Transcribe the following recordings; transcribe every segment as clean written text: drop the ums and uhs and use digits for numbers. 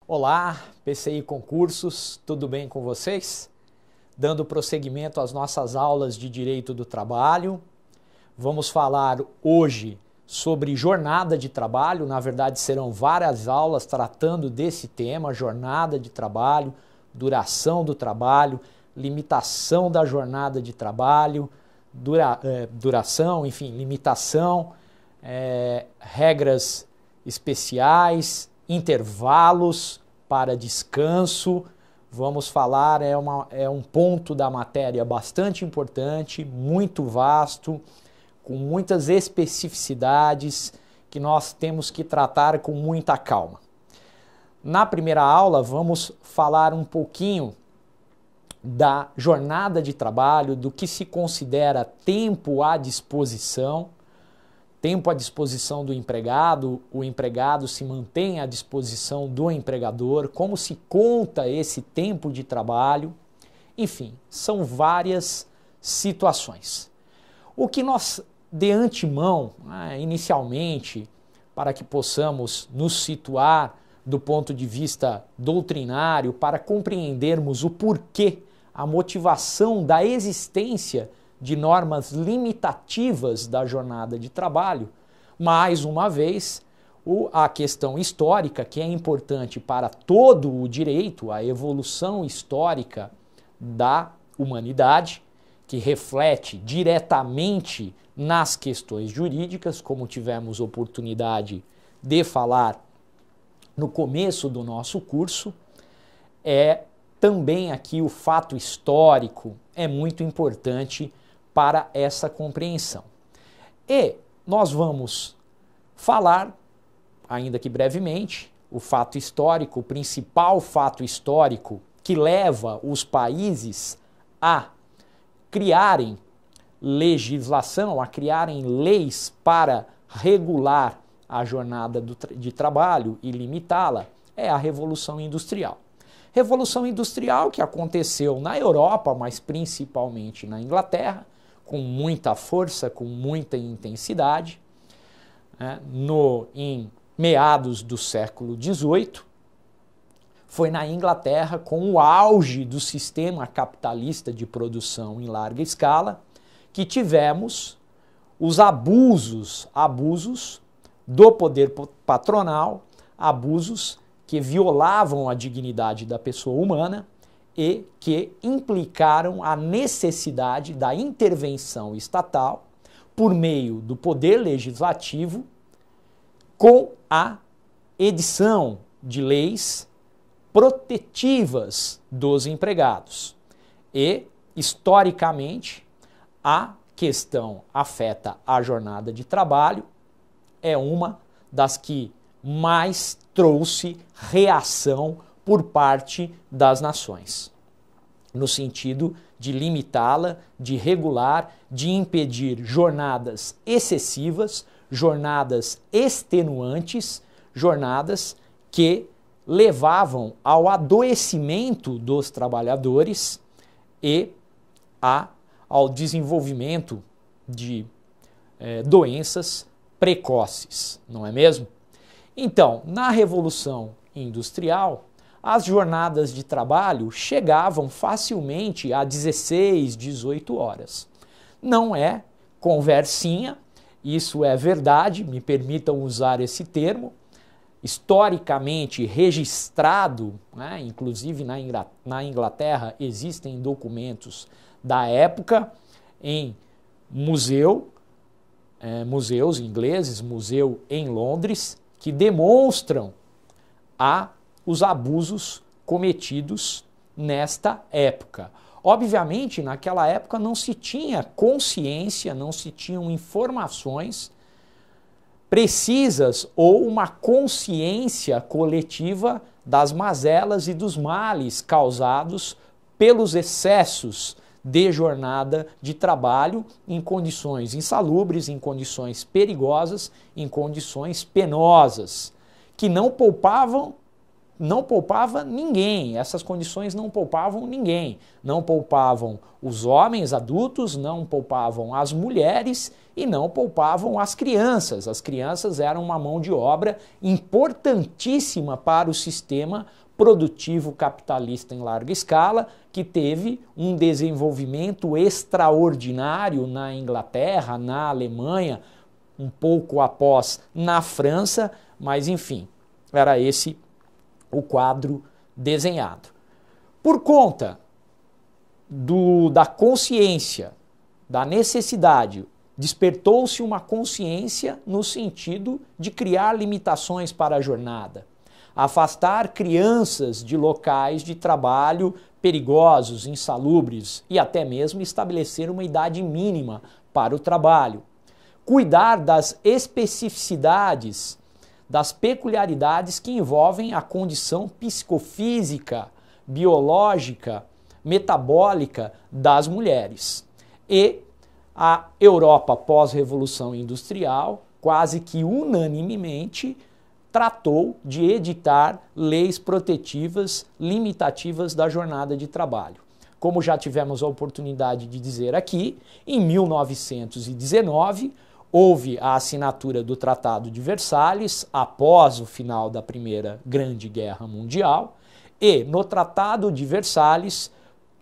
Olá, PCI Concursos, tudo bem com vocês? Dando prosseguimento às nossas aulas de Direito do Trabalho, vamos falar hoje sobre jornada de trabalho. Na verdade, serão várias aulas tratando desse tema, jornada de trabalho, duração do trabalho, limitação da jornada de trabalho, duração, enfim, limitação, regras especiais, intervalos para descanso. Vamos falar, é um ponto da matéria bastante importante, muito vasto, com muitas especificidades que nós temos que tratar com muita calma. Na primeira aula, vamos falar um pouquinho da jornada de trabalho, do que se considera tempo à disposição. Tempo à disposição do empregado, o empregado se mantém à disposição do empregador, como se conta esse tempo de trabalho, enfim, são várias situações. O que nós, de antemão, inicialmente, para que possamos nos situar do ponto de vista doutrinário, para compreendermos o porquê, a motivação da existência de normas limitativas da jornada de trabalho, mais uma vez, a questão histórica, que é importante para todo o direito, a evolução histórica da humanidade, que reflete diretamente nas questões jurídicas, como tivemos oportunidade de falar no começo do nosso curso. Também aqui o fato histórico é muito importante para essa compreensão. E nós vamos falar, ainda que brevemente, o fato histórico, o principal fato histórico que leva os países a criarem legislação, a criarem leis para regular a jornada de trabalho e limitá-la, é a Revolução Industrial. Revolução Industrial que aconteceu na Europa, mas principalmente na Inglaterra, com muita força, com muita intensidade, em meados do século XVIII. Foi na Inglaterra, com o auge do sistema capitalista de produção em larga escala, que tivemos os abusos do poder patronal, abusos que violavam a dignidade da pessoa humana e que implicaram a necessidade da intervenção estatal por meio do poder legislativo com a edição de leis protetivas dos empregados. E, historicamente, a questão afeta a jornada de trabalho, é uma das que mais trouxe reação por parte das nações, no sentido de limitá-la, de regular, de impedir jornadas excessivas, jornadas extenuantes, jornadas que levavam ao adoecimento dos trabalhadores e ao desenvolvimento de doenças precoces, não é mesmo? Então, na Revolução Industrial, as jornadas de trabalho chegavam facilmente a 16, 18 horas. Não é conversinha, isso é verdade, me permitam usar esse termo, historicamente registrado, inclusive na Inglaterra existem documentos da época em museus ingleses, museu em Londres, que demonstram os abusos cometidos nesta época. Obviamente, naquela época não se tinha consciência, não se tinham informações precisas ou uma consciência coletiva das mazelas e dos males causados pelos excessos de jornada de trabalho em condições insalubres, em condições perigosas, em condições penosas, que não poupavam não poupava ninguém, essas condições não poupavam ninguém. Não poupavam os homens adultos, não poupavam as mulheres e não poupavam as crianças. As crianças eram uma mão de obra importantíssima para o sistema produtivo capitalista em larga escala, que teve um desenvolvimento extraordinário na Inglaterra, na Alemanha, um pouco após na França, mas enfim, era esse o quadro desenhado. Por conta da consciência, da necessidade, despertou-se uma consciência no sentido de criar limitações para a jornada, afastar crianças de locais de trabalho perigosos, insalubres e até mesmo estabelecer uma idade mínima para o trabalho, cuidar das especificidades, das peculiaridades que envolvem a condição psicofísica, biológica, metabólica das mulheres. E a Europa pós-revolução industrial, quase que unanimemente, tratou de editar leis protetivas, limitativas da jornada de trabalho. Como já tivemos a oportunidade de dizer aqui, em 1919, houve a assinatura do Tratado de Versalhes, após o final da Primeira Grande Guerra Mundial, e no Tratado de Versalhes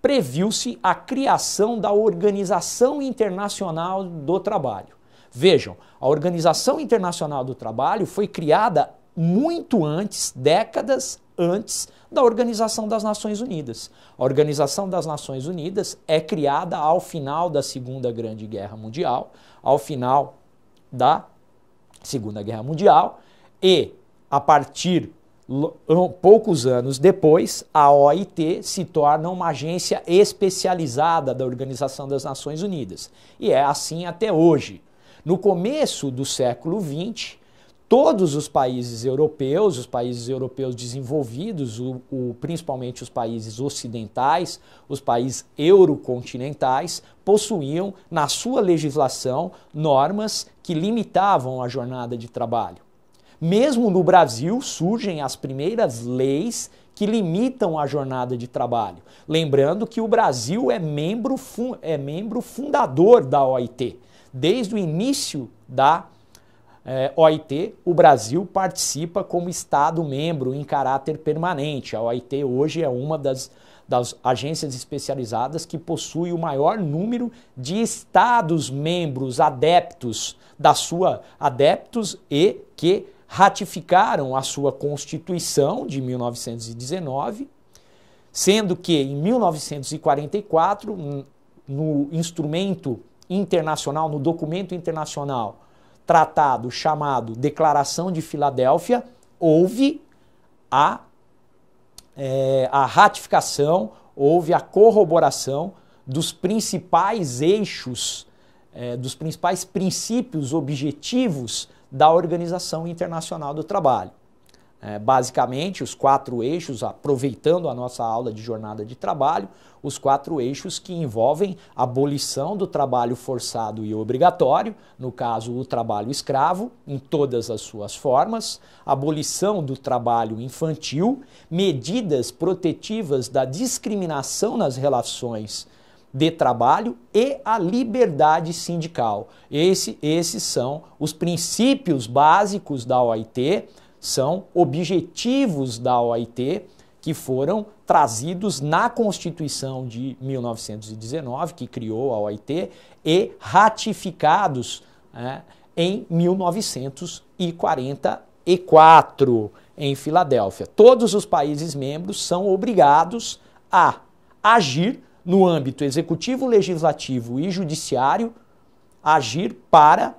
previu-se a criação da Organização Internacional do Trabalho. Vejam, a Organização Internacional do Trabalho foi criada muito antes, décadas antes da Organização das Nações Unidas. A Organização das Nações Unidas é criada ao final da Segunda Grande Guerra Mundial, ao final da Segunda Guerra Mundial, e a partir poucos anos depois, a OIT se torna uma agência especializada da Organização das Nações Unidas. E é assim até hoje. No começo do século XX, todos os países europeus desenvolvidos, principalmente os países ocidentais, os países eurocontinentais, possuíam na sua legislação normas que limitavam a jornada de trabalho. Mesmo no Brasil surgem as primeiras leis que limitam a jornada de trabalho. Lembrando que o Brasil é membro fundador da OIT. Desde o início da OIT, o Brasil participa como Estado-membro em caráter permanente. A OIT hoje é uma das agências especializadas que possui o maior número de Estados-membros adeptos e que ratificaram a sua Constituição de 1919, sendo que em 1944, no instrumento internacional, no documento internacional, tratado chamado Declaração de Filadélfia, houve a ratificação, houve a corroboração dos principais eixos, dos principais princípios objetivos da Organização Internacional do Trabalho. Basicamente, os 4 eixos, aproveitando a nossa aula de jornada de trabalho, os 4 eixos que envolvem a abolição do trabalho forçado e obrigatório, no caso o trabalho escravo, em todas as suas formas, abolição do trabalho infantil, medidas protetivas da discriminação nas relações de trabalho e a liberdade sindical. Esses são os princípios básicos da OIT, são objetivos da OIT que foram trazidos na Constituição de 1919, que criou a OIT, e ratificados em 1944, em Filadélfia. Todos os países membros são obrigados a agir no âmbito executivo, legislativo e judiciário, agir para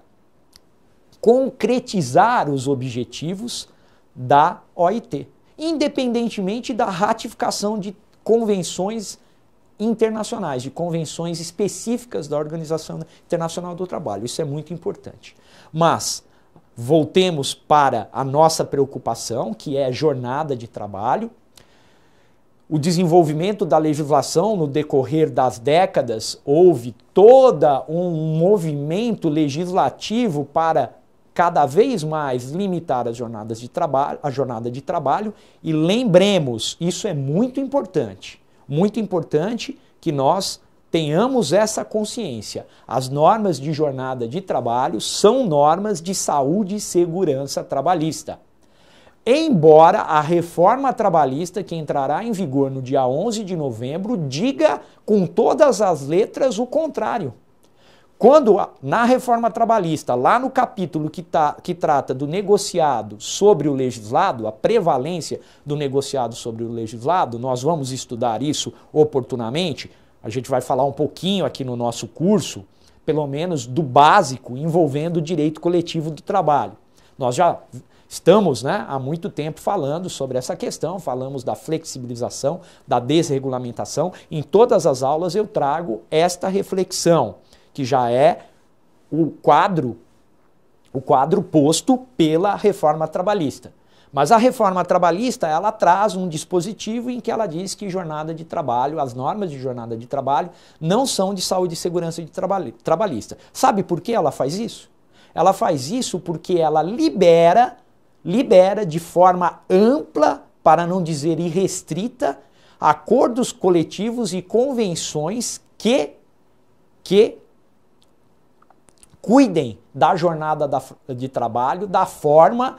concretizar os objetivos da OIT, independentemente da ratificação de convenções internacionais, de convenções específicas da Organização Internacional do Trabalho. Isso é muito importante. Mas voltemos para a nossa preocupação, que é a jornada de trabalho. O desenvolvimento da legislação no decorrer das décadas, houve todo um movimento legislativo para cada vez mais limitar as jornadas de trabalho, a jornada de trabalho, e lembremos, isso é muito importante que nós tenhamos essa consciência. As normas de jornada de trabalho são normas de saúde e segurança trabalhista. Embora a reforma trabalhista, que entrará em vigor no dia 11 de novembro, diga com todas as letras o contrário. Quando na reforma trabalhista, lá no capítulo que trata do negociado sobre o legislado, a prevalência do negociado sobre o legislado, nós vamos estudar isso oportunamente, a gente vai falar um pouquinho aqui no nosso curso, pelo menos do básico envolvendo o direito coletivo do trabalho. Nós já estamos, há muito tempo falando sobre essa questão, falamos da flexibilização, da desregulamentação. Em todas as aulas eu trago esta reflexão, que já é o quadro posto pela reforma trabalhista. Mas a reforma trabalhista, ela traz um dispositivo em que ela diz que jornada de trabalho, as normas de jornada de trabalho não são de saúde e segurança trabalhista. Sabe por que ela faz isso? Ela faz isso porque ela libera de forma ampla, para não dizer irrestrita, acordos coletivos e convenções que cuidem da jornada de trabalho da forma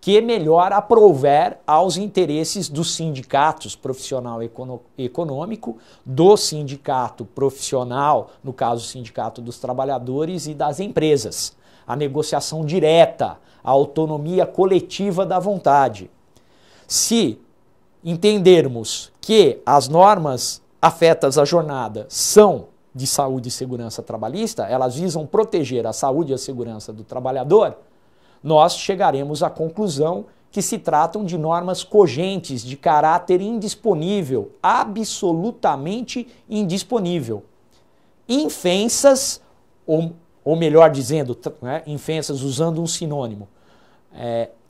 que melhor aprouver aos interesses dos sindicatos profissional e econômico, do sindicato profissional, no caso o sindicato dos trabalhadores, e das empresas. A negociação direta, a autonomia coletiva da vontade. Se entendermos que as normas afetas à jornada são de saúde e segurança trabalhista, elas visam proteger a saúde e a segurança do trabalhador, nós chegaremos à conclusão que se tratam de normas cogentes, de caráter indisponível, absolutamente indisponível, infensas, ou melhor dizendo, infensas usando um sinônimo,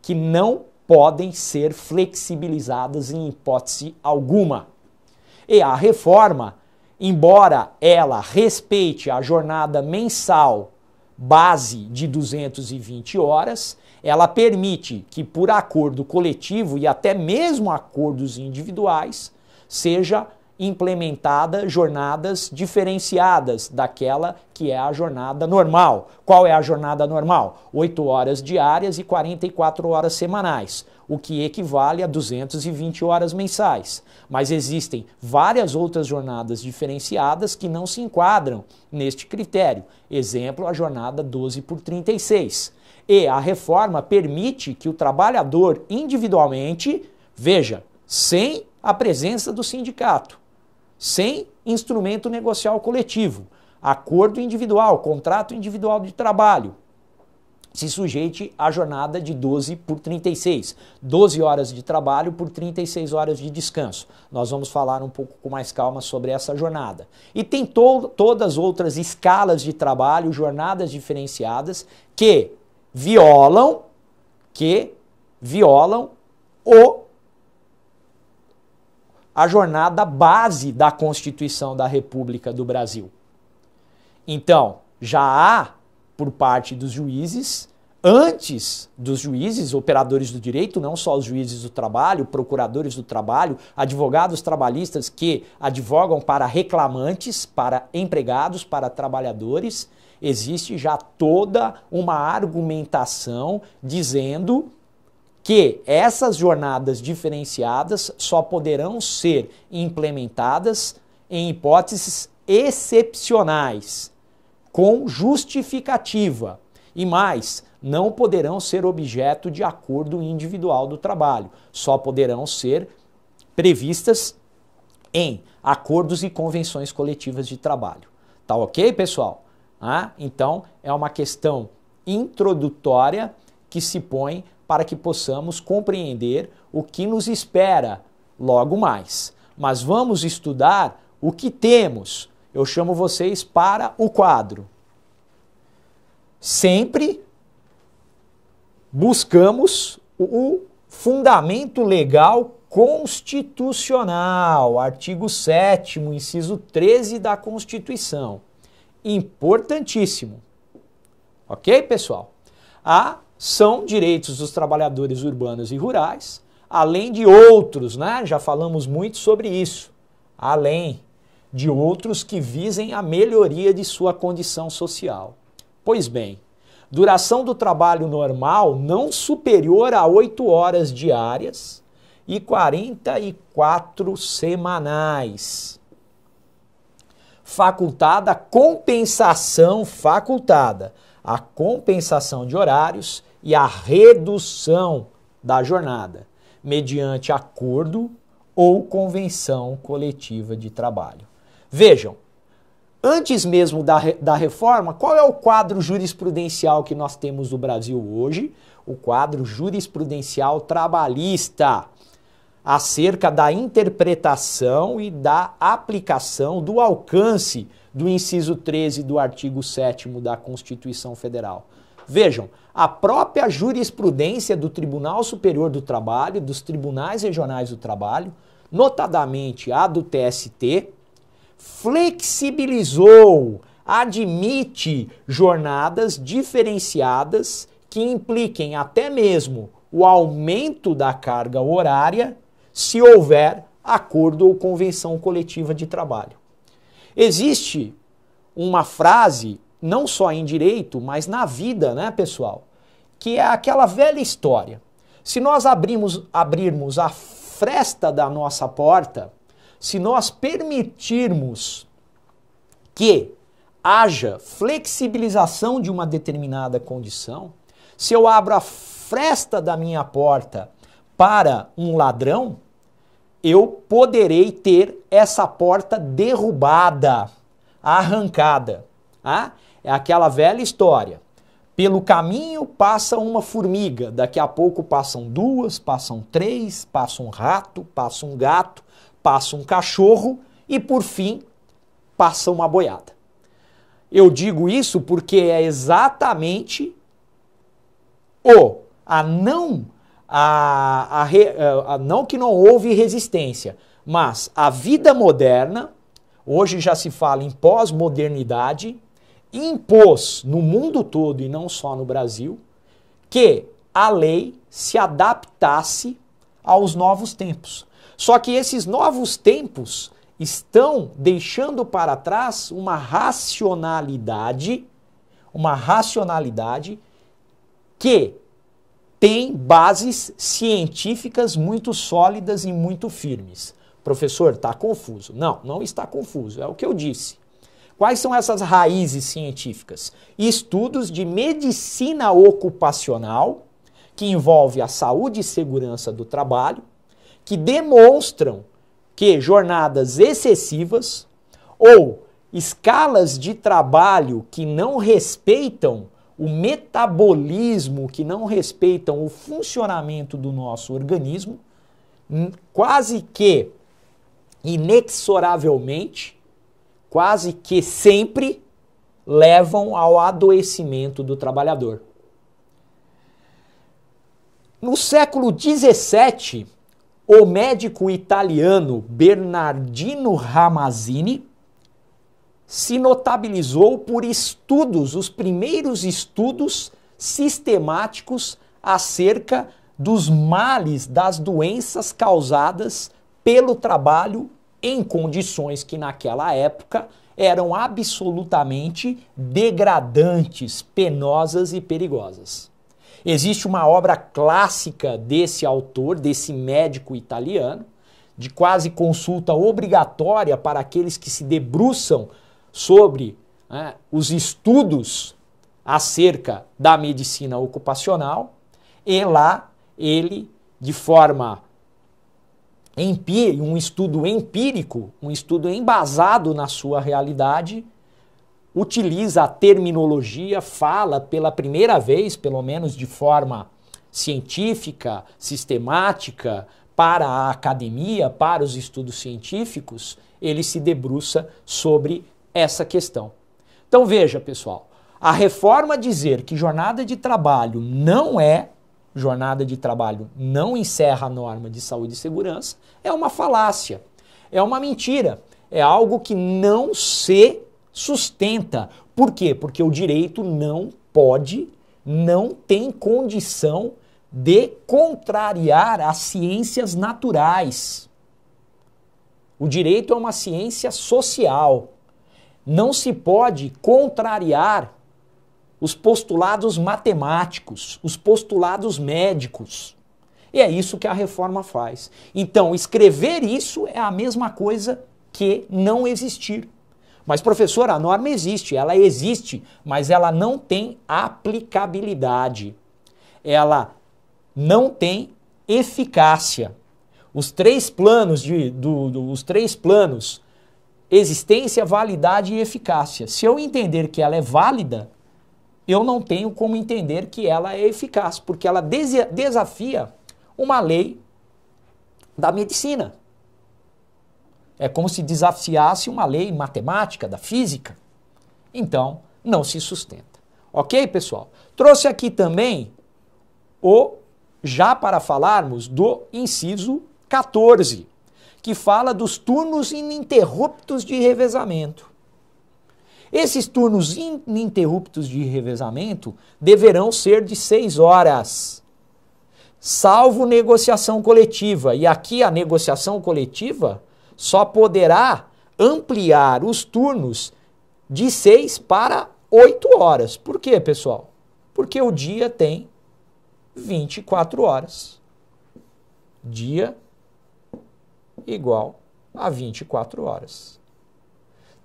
que não podem ser flexibilizadas em hipótese alguma. E a reforma, embora ela respeite a jornada mensal base de 220 horas, ela permite que, por acordo coletivo e até mesmo acordos individuais, seja implementada jornadas diferenciadas daquela que é a jornada normal. Qual é a jornada normal? 8 horas diárias e 44 horas semanais, o que equivale a 220 horas mensais. Mas existem várias outras jornadas diferenciadas que não se enquadram neste critério. Exemplo, a jornada 12 por 36. E a reforma permite que o trabalhador individualmente, veja, sem a presença do sindicato, sem instrumento negocial coletivo, acordo individual, contrato individual de trabalho, se sujeite à jornada de 12 por 36, 12 horas de trabalho por 36 horas de descanso. Nós vamos falar um pouco com mais calma sobre essa jornada. E tem todas as outras escalas de trabalho, jornadas diferenciadas, que violam a jornada base da Constituição da República do Brasil. Então, já há, por parte dos juízes, antes dos juízes, operadores do direito, não só os juízes do trabalho, procuradores do trabalho, advogados trabalhistas que advogam para reclamantes, para empregados, para trabalhadores, existe já toda uma argumentação dizendo que essas jornadas diferenciadas só poderão ser implementadas em hipóteses excepcionais, com justificativa, e mais, não poderão ser objeto de acordo individual do trabalho, só poderão ser previstas em acordos e convenções coletivas de trabalho. Tá ok, pessoal? Então, é uma questão introdutória que se põe para que possamos compreender o que nos espera logo mais. Mas vamos estudar o que temos. Eu chamo vocês para o quadro. Sempre buscamos o fundamento legal constitucional, artigo 7º, inciso 13 da Constituição. Importantíssimo. Ok, pessoal? são direitos dos trabalhadores urbanos e rurais, além de outros, né? Já falamos muito sobre isso, além de outros que visem a melhoria de sua condição social. Pois bem, duração do trabalho normal não superior a 8 horas diárias e 44 semanais. Facultada a compensação de horários e a redução da jornada, mediante acordo ou convenção coletiva de trabalho. Vejam, antes mesmo da reforma, qual é o quadro jurisprudencial que nós temos no Brasil hoje? O quadro jurisprudencial trabalhista, acerca da interpretação e da aplicação do alcance do inciso 13 do artigo 7º da Constituição Federal. Vejam, a própria jurisprudência do Tribunal Superior do Trabalho, dos Tribunais Regionais do Trabalho, notadamente a do TST, flexibilizou, admite jornadas diferenciadas que impliquem até mesmo o aumento da carga horária se houver acordo ou convenção coletiva de trabalho. Existe uma frase, não só em direito, mas na vida, né, pessoal, que é aquela velha história. Se nós abrirmos a fresta da nossa porta, se nós permitirmos que haja flexibilização de uma determinada condição, se eu abro a fresta da minha porta para um ladrão, eu poderei ter essa porta derrubada, arrancada. É aquela velha história. Pelo caminho passa uma formiga, daqui a pouco passam 2, passam 3, passa um rato, passa um gato, passa um cachorro e, por fim, passa uma boiada. Eu digo isso porque é exatamente não que não houve resistência, mas a vida moderna, hoje já se fala em pós-modernidade, impôs no mundo todo e não só no Brasil, que a lei se adaptasse aos novos tempos. Só que esses novos tempos estão deixando para trás uma racionalidade que tem bases científicas muito sólidas e muito firmes. Professor, está confuso. Não, não está confuso, é o que eu disse. Quais são essas raízes científicas? Estudos de medicina ocupacional, que envolve a saúde e segurança do trabalho, que demonstram que jornadas excessivas ou escalas de trabalho que não respeitam o metabolismo, que não respeitam o funcionamento do nosso organismo, quase que inexoravelmente, quase que sempre levam ao adoecimento do trabalhador. No século XVII, o médico italiano Bernardino Ramazzini se notabilizou por estudos, os primeiros estudos sistemáticos acerca dos males, das doenças causadas pelo trabalho em condições que naquela época eram absolutamente degradantes, penosas e perigosas. Existe uma obra clássica desse autor, desse médico italiano, de quase consulta obrigatória para aqueles que se debruçam sobre os estudos acerca da medicina ocupacional, e lá ele, de forma um estudo empírico, um estudo embasado na sua realidade, utiliza a terminologia, fala pela primeira vez, pelo menos de forma científica, sistemática, para a academia, para os estudos científicos, ele se debruça sobre essa questão. Então veja, pessoal, a reforma dizer que jornada de trabalho não encerra a norma de saúde e segurança é uma falácia, é uma mentira, é algo que não se sustenta. Por quê? Porque o direito não pode não tem condição de contrariar as ciências naturais. O direito é uma ciência social. Não se pode contrariar os postulados matemáticos, os postulados médicos. E é isso que a reforma faz. Então, escrever isso é a mesma coisa que não existir. Mas, professor, a norma existe, mas ela não tem aplicabilidade. Ela não tem eficácia. Os três planos, existência, validade e eficácia. Se eu entender que ela é válida, eu não tenho como entender que ela é eficaz, porque ela desafia uma lei da medicina. É como se desafiasse uma lei matemática, da física. Então, não se sustenta. Ok, pessoal? Trouxe aqui também já para falarmos do inciso 14, que fala dos turnos ininterruptos de revezamento. Esses turnos ininterruptos de revezamento deverão ser de 6 horas, salvo negociação coletiva. E aqui a negociação coletiva só poderá ampliar os turnos de 6 para 8 horas. Por quê, pessoal? Porque o dia tem 24 horas. Dia igual a 24 horas.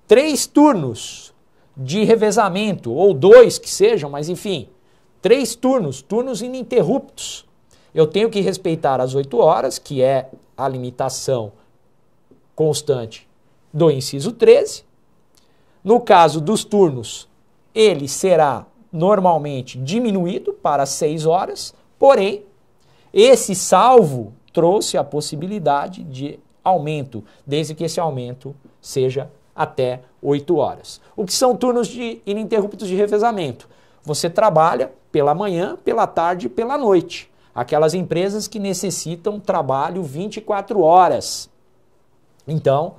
3 turnos de revezamento, ou 2 que sejam, mas enfim, 3 turnos ininterruptos. Eu tenho que respeitar as 8 horas, que é a limitação constante do inciso 13. No caso dos turnos, ele será normalmente diminuído para 6 horas, porém, esse salvo trouxe a possibilidade de aumento, desde que esse aumento seja até 8 horas. O que são turnos ininterruptos de revezamento? Você trabalha pela manhã, pela tarde e pela noite. Aquelas empresas que necessitam trabalho 24 horas. Então,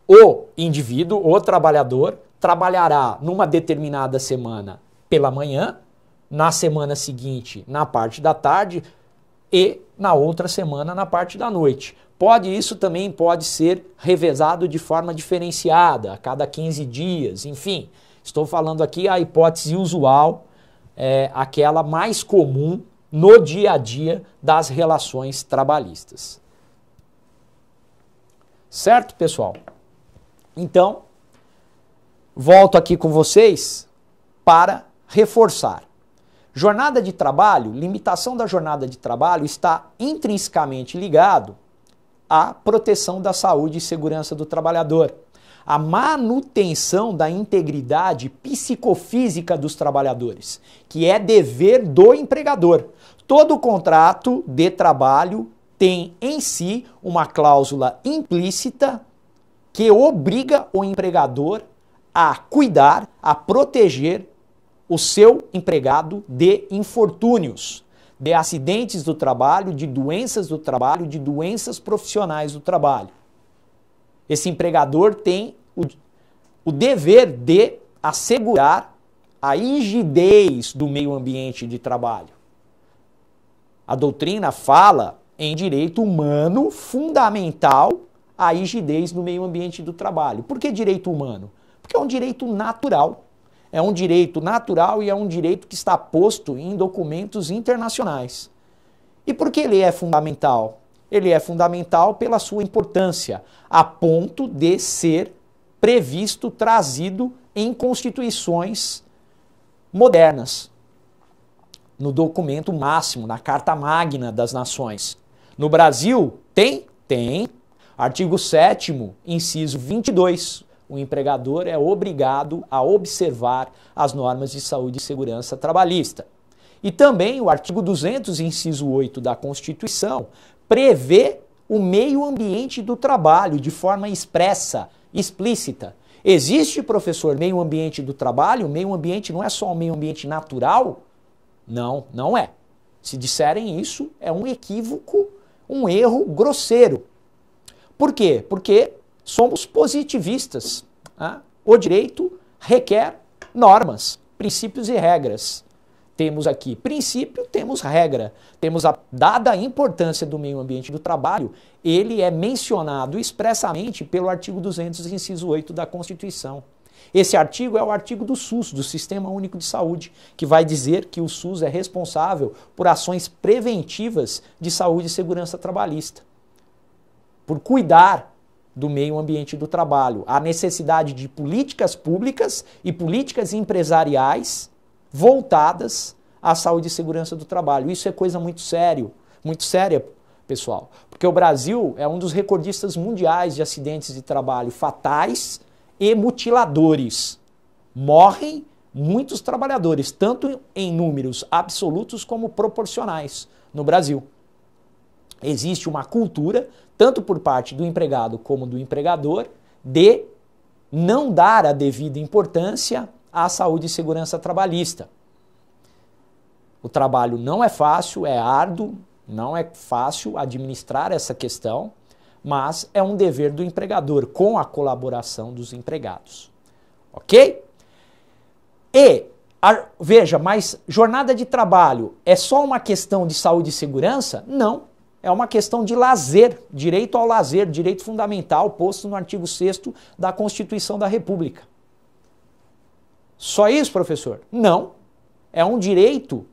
o indivíduo, o trabalhador, trabalhará numa determinada semana pela manhã, na semana seguinte na parte da tarde e na outra semana na parte da noite. Isso também pode ser revezado de forma diferenciada, a cada 15 dias, enfim. Estou falando aqui a hipótese usual, aquela mais comum no dia a dia das relações trabalhistas. Certo, pessoal? Então, volto aqui com vocês para reforçar. Jornada de trabalho, limitação da jornada de trabalho está intrinsecamente ligado à proteção da saúde e segurança do trabalhador, a manutenção da integridade psicofísica dos trabalhadores, que é dever do empregador. Todo contrato de trabalho tem em si uma cláusula implícita que obriga o empregador a cuidar, a proteger o seu empregado de infortúnios, de acidentes do trabalho, de doenças do trabalho, de doenças profissionais do trabalho. Esse empregador tem o dever de assegurar a rigidez do meio ambiente de trabalho. A doutrina fala em direito humano fundamental a rigidez no meio ambiente do trabalho. Por que direito humano? Porque é um direito natural. É um direito natural e é um direito que está posto em documentos internacionais. E por que ele é fundamental? Ele é fundamental pela sua importância, a ponto de ser previsto, trazido em constituições modernas. No documento máximo, na Carta Magna das Nações. No Brasil, tem? Tem. Artigo 7º, inciso 22. O empregador é obrigado a observar as normas de saúde e segurança trabalhista. E também o artigo 200, inciso 8 da Constituição, prevê o meio ambiente do trabalho de forma expressa, explícita. Existe, professor, meio ambiente do trabalho? O meio ambiente não é só um meio ambiente natural? Não, não é. Se disserem isso, é um equívoco, um erro grosseiro. Por quê? Porque somos positivistas. O direito requer normas, princípios e regras. temos aqui princípio, temos regra, temos dada a importância do meio ambiente do trabalho, ele é mencionado expressamente pelo artigo 200, inciso 8 da Constituição. Esse artigo é o artigo do SUS, do Sistema Único de Saúde, que vai dizer que o SUS é responsável por ações preventivas de saúde e segurança trabalhista, por cuidar do meio ambiente do trabalho, a necessidade de políticas públicas e políticas empresariais voltadas à saúde e segurança do trabalho. Isso é coisa muito séria, pessoal, porque o Brasil é um dos recordistas mundiais de acidentes de trabalho fatais e mutiladores. Morrem muitos trabalhadores, tanto em números absolutos como proporcionais no Brasil. Existe uma cultura, tanto por parte do empregado como do empregador, de não dar a devida importância à saúde e segurança trabalhista. O trabalho não é fácil, é árduo, não é fácil administrar essa questão, mas é um dever do empregador, com a colaboração dos empregados. Ok? Veja, mas jornada de trabalho é só uma questão de saúde e segurança? Não. É uma questão de lazer, direito ao lazer, direito fundamental posto no artigo 6º da Constituição da República. Só isso, professor? Não. É um direito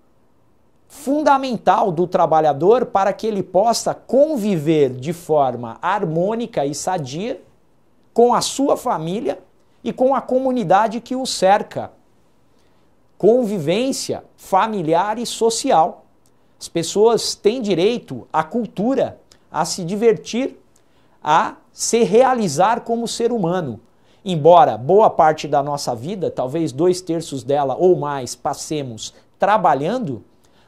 fundamental do trabalhador para que ele possa conviver de forma harmônica e sadia com a sua família e com a comunidade que o cerca. Convivência familiar e social. As pessoas têm direito à cultura, a se divertir, a se realizar como ser humano. Embora boa parte da nossa vida, talvez 2/3 dela ou mais, passemos trabalhando,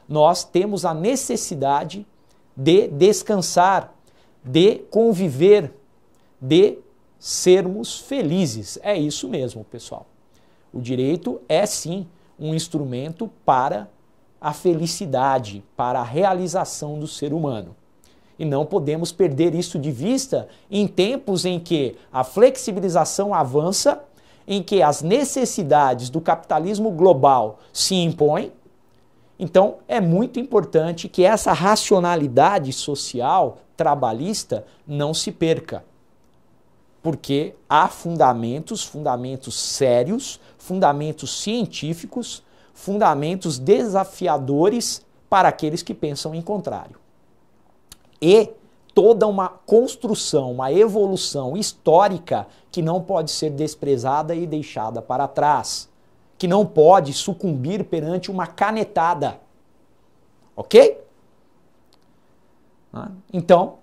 nós temos a necessidade de descansar, de conviver, de sermos felizes. É isso mesmo, pessoal. O direito é sim um instrumento para a felicidade, para a realização do ser humano. E não podemos perder isso de vista em tempos em que a flexibilização avança, em que as necessidades do capitalismo global se impõem. Então, é muito importante que essa racionalidade social, trabalhista, não se perca. Porque há fundamentos sérios, fundamentos científicos, fundamentos desafiadores para aqueles que pensam em contrário. E toda uma construção, uma evolução histórica que não pode ser desprezada e deixada para trás, que não pode sucumbir perante uma canetada. Ok? Então,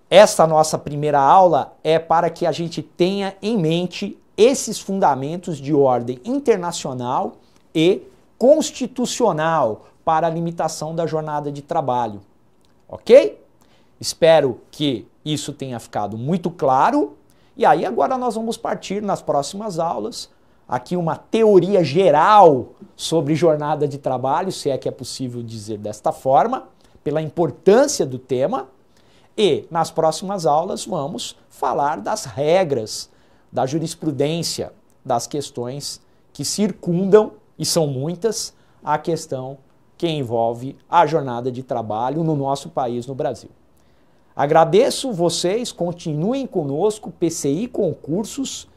essa nossa primeira aula é para que a gente tenha em mente esses fundamentos de ordem internacional e constitucional para a limitação da jornada de trabalho. Ok? Espero que isso tenha ficado muito claro. E aí agora nós vamos partir nas próximas aulas aqui uma teoria geral sobre jornada de trabalho, se é que é possível dizer desta forma, pela importância do tema. E nas próximas aulas vamos falar das regras, da jurisprudência, das questões que circundam, e são muitas, a questão que envolve a jornada de trabalho no nosso país, no Brasil. Agradeço vocês, continuem conosco, PCI Concursos,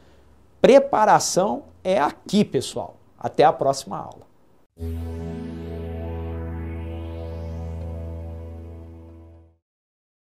preparação é aqui, pessoal. Até a próxima aula.